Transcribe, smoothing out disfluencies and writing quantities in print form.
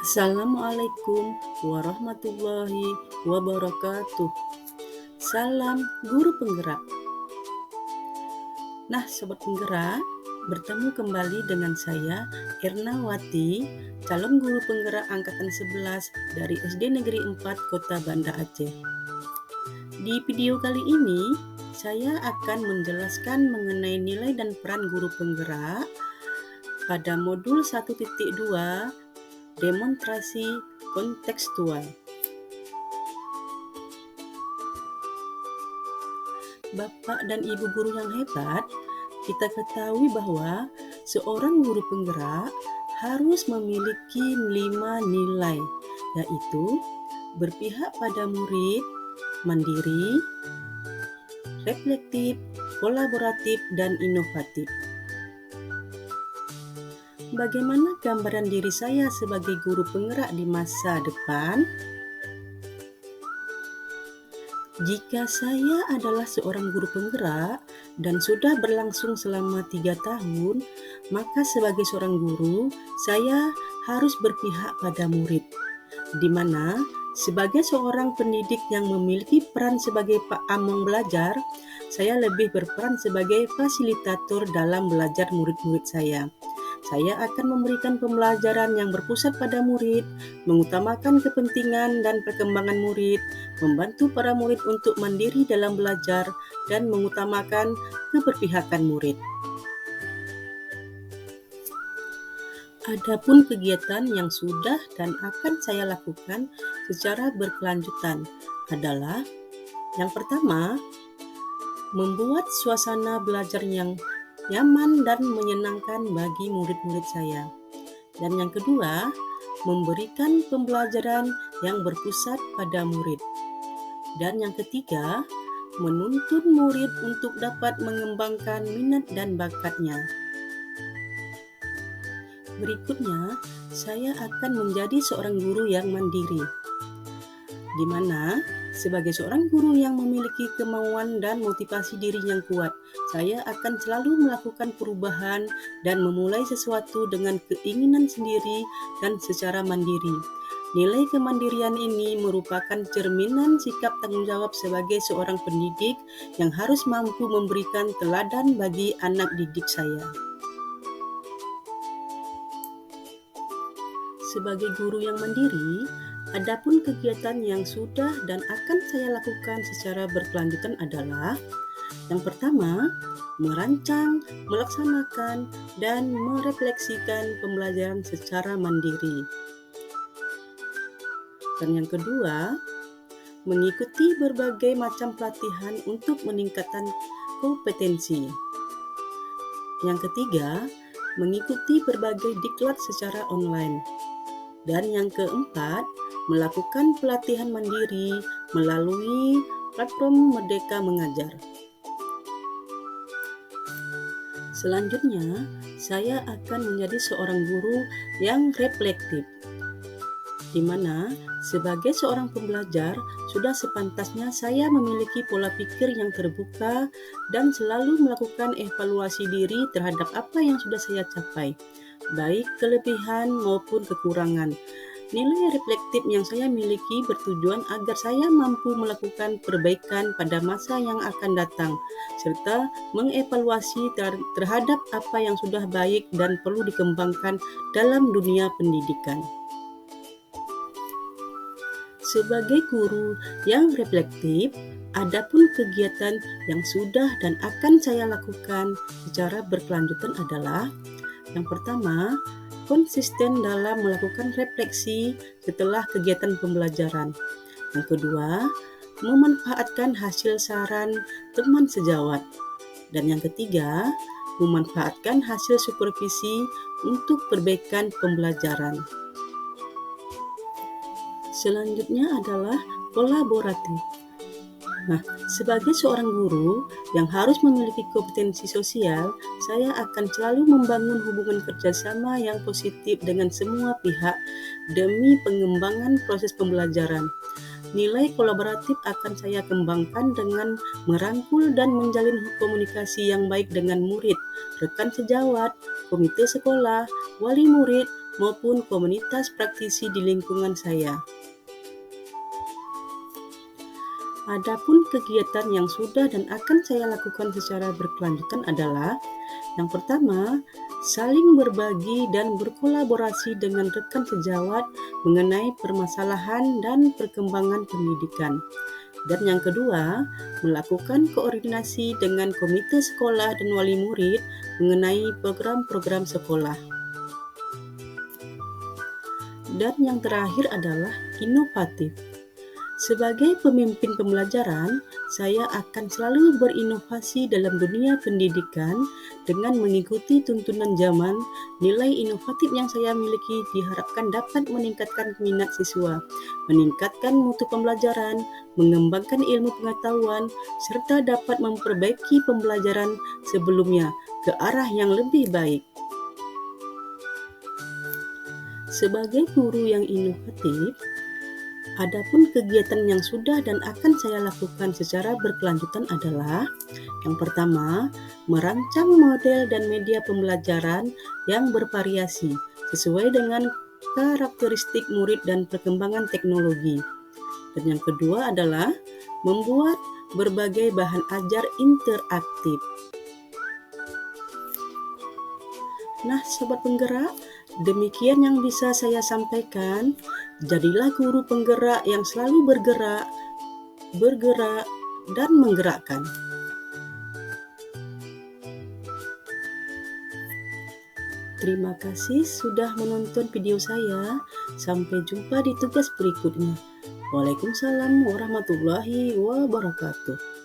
Assalamualaikum warahmatullahi wabarakatuh. Salam guru penggerak. Nah, sobat penggerak, bertemu kembali dengan saya Ernawati, calon guru penggerak angkatan 11 dari SD Negeri 4 Kota Banda Aceh. Di video kali ini, saya akan menjelaskan mengenai nilai dan peran guru penggerak pada modul 1.2 demonstrasi kontekstual. Bapak dan Ibu guru yang hebat, kita ketahui bahwa seorang guru penggerak harus memiliki 5 nilai, yaitu berpihak pada murid, mandiri, reflektif, kolaboratif, dan inovatif. Bagaimana gambaran diri saya sebagai guru penggerak di masa depan? Jika saya adalah seorang guru penggerak dan sudah berlangsung selama 3 tahun, maka sebagai seorang guru, saya harus berpihak pada murid, di mana sebagai seorang pendidik yang memiliki peran sebagai Pak Among belajar, saya lebih berperan sebagai fasilitator dalam belajar murid-murid saya. Saya akan memberikan pembelajaran yang berpusat pada murid, mengutamakan kepentingan dan perkembangan murid, membantu para murid untuk mandiri dalam belajar, dan mengutamakan keberpihakan murid. Adapun kegiatan yang sudah dan akan saya lakukan secara berkelanjutan adalah yang pertama, membuat suasana belajar yang nyaman dan menyenangkan bagi murid-murid saya. Dan yang kedua, memberikan pembelajaran yang berpusat pada murid. Dan yang ketiga, menuntun murid untuk dapat mengembangkan minat dan bakatnya. Berikutnya, saya akan menjadi seorang guru yang mandiri, di mana sebagai seorang guru yang memiliki kemauan dan motivasi diri yang kuat, saya akan selalu melakukan perubahan dan memulai sesuatu dengan keinginan sendiri dan secara mandiri. Nilai kemandirian ini merupakan cerminan sikap tanggung jawab sebagai seorang pendidik yang harus mampu memberikan teladan bagi anak didik saya. Sebagai guru yang mandiri, adapun kegiatan yang sudah dan akan saya lakukan secara berkelanjutan adalah yang pertama, merancang, melaksanakan, dan merefleksikan pembelajaran secara mandiri. Dan yang kedua, mengikuti berbagai macam pelatihan untuk meningkatkan kompetensi. Yang ketiga, mengikuti berbagai diklat secara online. Dan yang keempat, melakukan pelatihan mandiri melalui platform Merdeka Mengajar. Selanjutnya, saya akan menjadi seorang guru yang reflektif, di mana sebagai seorang pembelajar sudah sepantasnya saya memiliki pola pikir yang terbuka dan selalu melakukan evaluasi diri terhadap apa yang sudah saya capai, baik kelebihan maupun kekurangan. Nilai reflektif yang saya miliki bertujuan agar saya mampu melakukan perbaikan pada masa yang akan datang, serta mengevaluasi terhadap apa yang sudah baik dan perlu dikembangkan dalam dunia pendidikan. Sebagai guru yang reflektif, adapun kegiatan yang sudah dan akan saya lakukan secara berkelanjutan adalah yang pertama, konsisten dalam melakukan refleksi setelah kegiatan pembelajaran. Yang kedua, memanfaatkan hasil saran teman sejawat. Dan yang ketiga, memanfaatkan hasil supervisi untuk perbaikan pembelajaran. Selanjutnya adalah kolaboratif. Nah, sebagai seorang guru yang harus memiliki kompetensi sosial, saya akan selalu membangun hubungan kerjasama yang positif dengan semua pihak demi pengembangan proses pembelajaran. Nilai kolaboratif akan saya kembangkan dengan merangkul dan menjalin komunikasi yang baik dengan murid, rekan sejawat, komite sekolah, wali murid, maupun komunitas praktisi di lingkungan saya. Adapun kegiatan yang sudah dan akan saya lakukan secara berkelanjutan adalah yang pertama, saling berbagi dan berkolaborasi dengan rekan sejawat mengenai permasalahan dan perkembangan pendidikan. Dan yang kedua, melakukan koordinasi dengan komite sekolah dan wali murid mengenai program-program sekolah. Dan yang terakhir adalah inovatif. Sebagai pemimpin pembelajaran, saya akan selalu berinovasi dalam dunia pendidikan dengan mengikuti tuntunan zaman. Nilai inovatif yang saya miliki diharapkan dapat meningkatkan minat siswa, meningkatkan mutu pembelajaran, mengembangkan ilmu pengetahuan, serta dapat memperbaiki pembelajaran sebelumnya ke arah yang lebih baik. Sebagai guru yang inovatif, adapun kegiatan yang sudah dan akan saya lakukan secara berkelanjutan adalah yang pertama, merancang model dan media pembelajaran yang bervariasi sesuai dengan karakteristik murid dan perkembangan teknologi. Dan yang kedua adalah membuat berbagai bahan ajar interaktif. Nah, sobat penggerak, demikian yang bisa saya sampaikan. Jadilah guru penggerak yang selalu bergerak, dan menggerakkan. Terima kasih sudah menonton video saya. Sampai jumpa di tugas berikutnya. Waalaikumsalam warahmatullahi wabarakatuh.